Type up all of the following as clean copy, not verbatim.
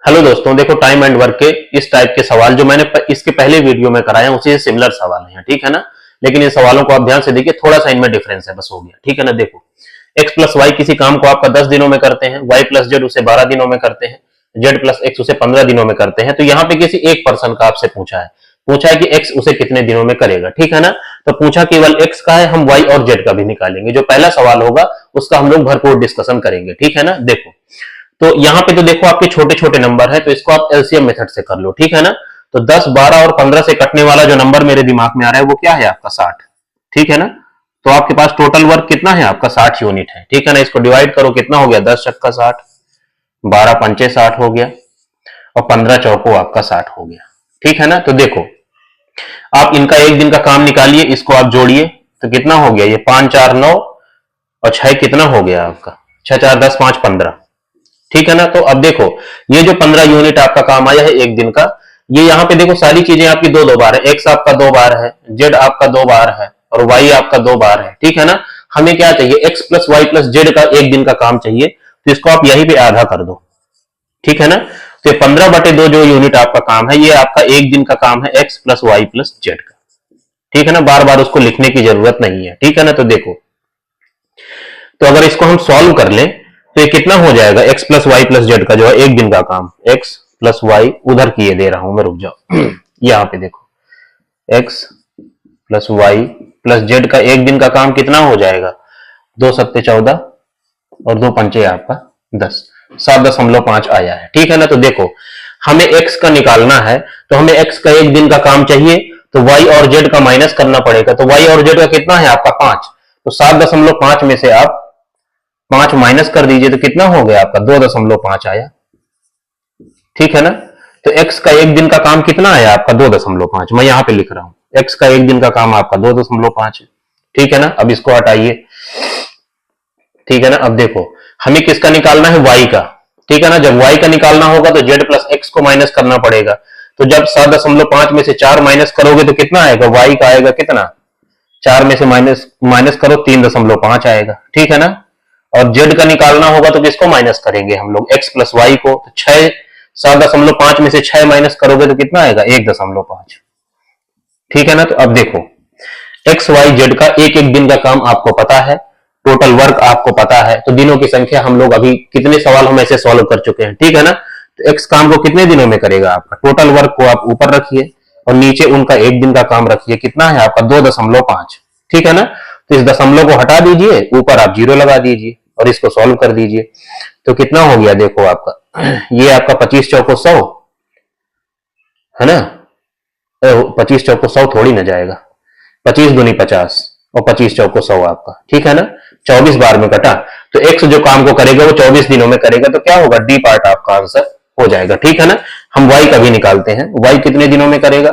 Hello दोस्तों, देखो time and work के इस टाइप के सवाल जो मैंने इसके पहले वीडियो में कराए हैं उसी से सिमिलर सवाल हैं, ठीक है ना। लेकिन इन सवालों को आप ध्यान से देखिए, थोड़ा सा इनमें डिफरेंस है, बस हो गया, ठीक है ना। देखो x प्लस वाई किसी काम को आपका 10 दिनों में करते हैं, y प्लस जेड उसे 12 दिनों में करते हैं, z प्लस एक्स उसे 15 दिनों में करते हैं। तो यहाँ पे किसी एक पर्सन का आपसे पूछा है कि x उसे कितने दिनों में करेगा, ठीक है ना। तो पूछा केवल x का है, हम y और z का भी निकालेंगे। जो पहला सवाल होगा उसका हम लोग भरपूर डिस्कशन करेंगे, ठीक है ना। देखो तो यहाँ पे तो देखो आपके छोटे छोटे नंबर है, तो इसको आप एलसीएम मेथड से कर लो, ठीक है ना। तो 10, 12 और 15 से कटने वाला जो नंबर मेरे दिमाग में आ रहा है वो क्या है आपका 60, ठीक है ना। तो आपके पास टोटल वर्क कितना है आपका 60 यूनिट है, ठीक है ना। इसको डिवाइड करो, कितना हो गया 10 छक्का 60, 12 पंचे 60 हो गया और 15 चौको आपका 60 हो गया, ठीक है ना। तो देखो आप इनका एक दिन का काम निकालिए, इसको आप जोड़िए तो कितना हो गया, ये 5 4 9 और 6 कितना हो गया आपका 6 4 10 5 15, ठीक है ना। तो अब देखो ये जो 15 यूनिट आपका काम आया है एक दिन का, ये यहाँ पे देखो सारी चीजें आपकी दो दो बार है, एक्स आपका 2 बार है, जेड आपका 2 बार है और वाई आपका 2 बार है, ठीक है ना। हमें क्या चाहिए, x plus y plus z का एक दिन का काम चाहिए, तो इसको आप यहीं पे आधा कर दो, ठीक है ना। तो ये 15/2 जो यूनिट आपका काम है, ये आपका एक दिन का काम है x plus y plus z का, ठीक है ना। बार बार उसको लिखने की जरूरत नहीं है, ठीक है ना। तो देखो तो अगर इसको हम सॉल्व कर लें तो ये कितना हो जाएगा, x plus y plus z का जो है एक दिन का काम, x प्लस वाई उधर किए दे रहा हूं मैं, रुक जाओ यहां पे देखो x plus y plus z का एक दिन का काम कितना हो जाएगा, 2 सत्ते 14 और 2 पंचे आपका 10, 7.5 आया है, ठीक है ना। तो देखो हमें x का निकालना है, तो हमें x का एक दिन का काम चाहिए, तो y और z का माइनस करना पड़ेगा। तो y और z का कितना है आपका 5, तो 7.5 में से आप 5 माइनस कर दीजिए तो कितना हो गया आपका 2.5 आया, ठीक है ना। तो x का एक दिन का काम कितना आया आपका 2.5, मैं यहां पे लिख रहा हूं x का एक दिन का काम आपका 2.5 है, ठीक है ना। अब इसको हटाइए, ठीक है ना। अब देखो हमें किसका निकालना है, y का, ठीक है ना। जब y का निकालना होगा तो z प्लस एक्स को माइनस करना पड़ेगा। तो जब 7.5 में से 4 माइनस करोगे तो कितना आएगा, y का आएगा कितना, 4 में से माइनस करो 3.5 आएगा, ठीक है ना। और z का निकालना होगा तो किसको माइनस करेंगे हम लोग, x प्लस वाई को। तो 7.5 में से 6 माइनस करोगे तो कितना आएगा 1.5, ठीक है ना। तो अब देखो x y z का एक एक दिन का काम आपको पता है, टोटल वर्क आपको पता है, तो दिनों की संख्या हम लोग अभी कितने सवाल हम ऐसे सॉल्व कर चुके हैं, ठीक है ना। तो x काम को कितने दिनों में करेगा आपका, टोटल वर्क को आप ऊपर रखिए और नीचे उनका एक दिन का काम रखिए, कितना है आपका 2.5, ठीक है ना। तो इस दशमलव को हटा दीजिए, ऊपर आप 0 लगा दीजिए और इसको सॉल्व कर दीजिए। तो कितना हो गया देखो आपका, ये आपका 25 चौको 100 है ना, 25 चौको 100 थोड़ी ना जाएगा, 25 दूनी 50 और 25 चौको 100 आपका, ठीक है ना। 24 बार में कटा, तो x जो काम को करेगा वो 24 दिनों में करेगा, तो क्या होगा डी पार्ट आपका आंसर हो जाएगा, ठीक है ना। हम y का भी निकालते हैं, y कितने दिनों में करेगा,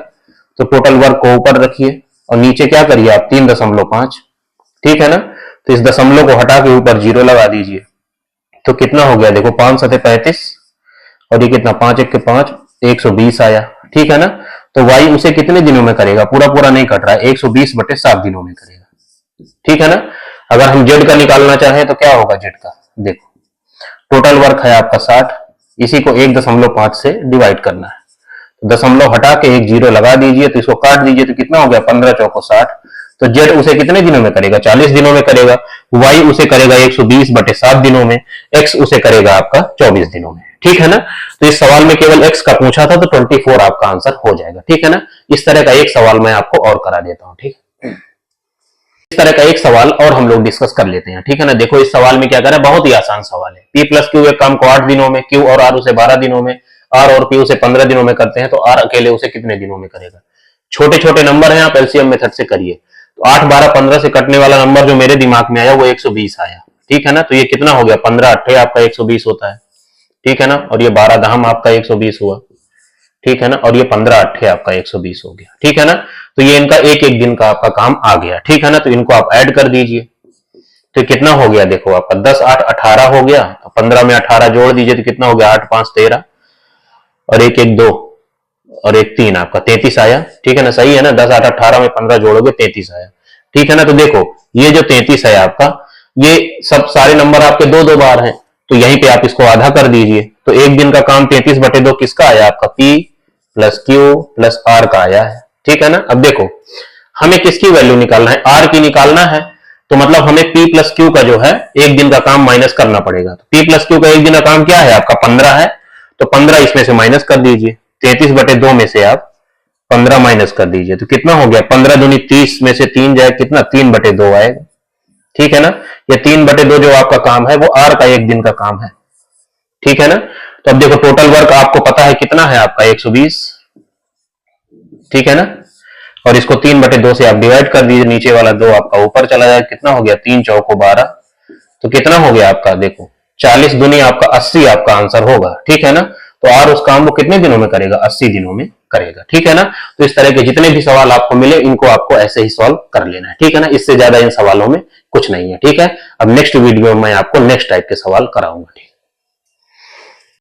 तो टोटल वर्क को ऊपर रखिए और नीचे क्या करिए आप 3.5, ठीक है ना। तो इस दशमलव को हटा के ऊपर 0 लगा दीजिए, तो कितना हो गया देखो 5 7 35 और ये कितना 5 1 5 120 आया, ठीक है ना। तो y उसे कितने दिनों में करेगा, पूरा पूरा नहीं कट रहा है, 120/7 दिनों में करेगा, ठीक है ना। अगर हम z का निकालना चाहें तो क्या होगा z का, देखो टोटल वर्क है आपका 60, इसी को 1.5 से डिवाइड करना है, तो दशमलव हटा के एक 0 लगा दीजिए, तो इसको काट दीजिए तो कितना हो गया 15 चौको 60। तो z उसे कितने दिनों में करेगा, 40 दिनों में करेगा, y उसे करेगा 120/7 दिनों में, x उसे करेगा आपका 24 दिनों में, ठीक है ना। तो इस सवाल में केवल x का पूछा था, तो 24 आपका आंसर हो जाएगा, ठीक है ना। इस तरह का एक सवाल मैं आपको और करा देता हूं, ठीक है। इस तरह का एक सवाल और हम लोग डिस्कस कर लेते हैं, ठीक है ना। देखो इस सवाल में क्या करें, बहुत ही आसान सवाल है। p प्लस क्यू एक काम को 8 दिनों में, q और r उसे 12 दिनों में, r और p उसे 15 दिनों में करते हैं, तो r अकेले उसे कितने दिनों में करेगा। छोटे छोटे नंबर हैं, आप एलसीएम मेथड से करिए। तो 8 12 15 से कटने वाला नंबर जो मेरे दिमाग में आया वो 120 आया, ठीक है ना। तो ये कितना हो गया 15 8 आपका 120 होता है, ठीक है ना। और ये 12 दहम आपका 120 हुआ, ठीक है ना। और ये 15 8 आपका 120 हो गया, ठीक है ना। तो ये इनका एक एक दिन का आपका काम आ गया, ठीक है ना। तो इनको आप ऐड कर दीजिए, तो कितना हो गया देखो आपका 10 8 18 हो गया, 15 में 18 जोड़ दीजिए तो कितना हो गया 8 5 13 और 1 1 2 और 1 3 आपका 33 आया, ठीक है ना। सही है ना, 10 8 18 में 15 जोड़ोगे 33 आया, ठीक है ना। तो देखो ये जो 33 है आपका, ये सब सारे नंबर आपके 2 2 बार हैं, तो यहीं पे आप इसको आधा कर दीजिए। तो एक दिन का काम 33/2 किसका आया आपका, P plus Q plus R का आया है, ठीक है ना। अब देखो हमें किसकी वैल्यू निकालना है, R की निकालना है, तो मतलब हमें P प्लस Q का जो है एक दिन का काम माइनस करना पड़ेगा। तो P प्लस Q का एक दिन का काम क्या है आपका 15 है, तो 15 इसमें से माइनस कर दीजिए, 33/2 में से आप 15 माइनस कर दीजिए, तो कितना हो गया 15 दूनी 30 में से 3 जाए कितना 3/2 आएगा, ठीक है ना। ये 3/2 जो आपका काम है वो R का एक दिन का काम है, ठीक है ना। तो अब देखो टोटल वर्क आपको पता है कितना है आपका 120, ठीक है ना। और इसको 3/2 से आप डिवाइड कर दीजिए, नीचे वाला 2 आपका ऊपर चला जाए, कितना हो गया 3 चौको 12, तो कितना हो गया आपका देखो 40 दूनी आपका 80 आपका आंसर होगा, ठीक है ना। तो R उस काम को कितने दिनों में करेगा, 80 दिनों में करेगा, ठीक है ना। तो इस तरह के जितने भी सवाल आपको मिले इनको आपको ऐसे ही सॉल्व कर लेना है, ठीक है ना। इससे ज्यादा इन सवालों में कुछ नहीं है, ठीक है। अब नेक्स्ट वीडियो में मैं आपको नेक्स्ट टाइप के सवाल कराऊंगा, ठीक है।